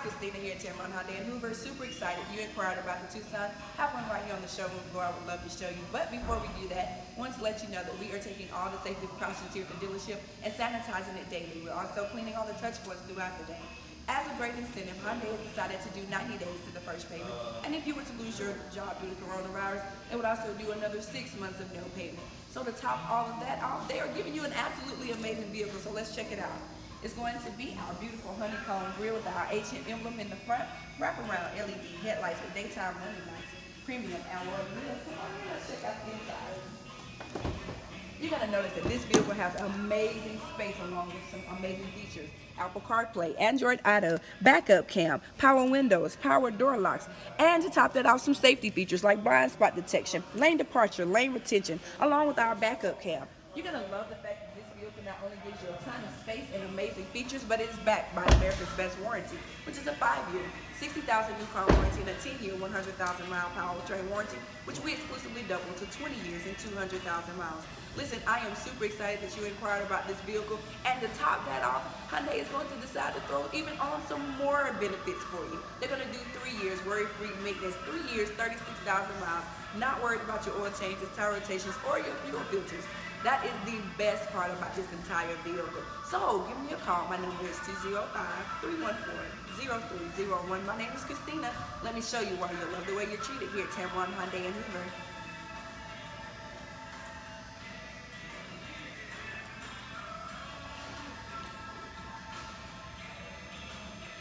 Christina here at Tameron Hyundai of Hoover. Super excited you inquired about the Tucson. Have one right here on the showroom floor. I would love to show you. But before we do that, I want to let you know that we are taking all the safety precautions here at the dealership and sanitizing it daily. We're also cleaning all the touch points throughout the day. As a great incentive, Hyundai has decided to do 90 days to the first payment. And if you were to lose your job due to coronavirus, they would also do another 6 months of no payment. So to top all of that off, they are giving you an absolutely amazing vehicle. So let's check it out. It's going to be our beautiful honeycomb grille with our HM emblem in the front, wraparound LED headlights with daytime running lights, premium alloy wheels. Come on, let's check out the inside. You gotta notice that this vehicle has amazing space along with some amazing features. Apple CarPlay, Android Auto, backup cam, power windows, power door locks, and to top that off, some safety features like blind spot detection, lane departure, lane retention, along with our backup cam. You're gonna love the fact that this vehicle not only gives you a ton of space and amazing features, but it is backed by America's Best Warranty, which is a 5-year, 60,000 new car warranty and a 10-year, 100,000-mile powertrain warranty, which we exclusively double to 20 years and 200,000 miles. Listen, I am super excited that you inquired about this vehicle, and to top that off, Hyundai is going to decide to throw even on some more benefits for you. They're going to do 3 years worry-free maintenance, 3 years, 36,000 miles, not worried about your oil changes, tire rotations, or your fuel filters. That is the best part about this entire vehicle. So give me a call. My number is 205-314-0301. My name is Christina. Let me show you why you'll love the way you're treated here at Tameron Hyundai of Hoover.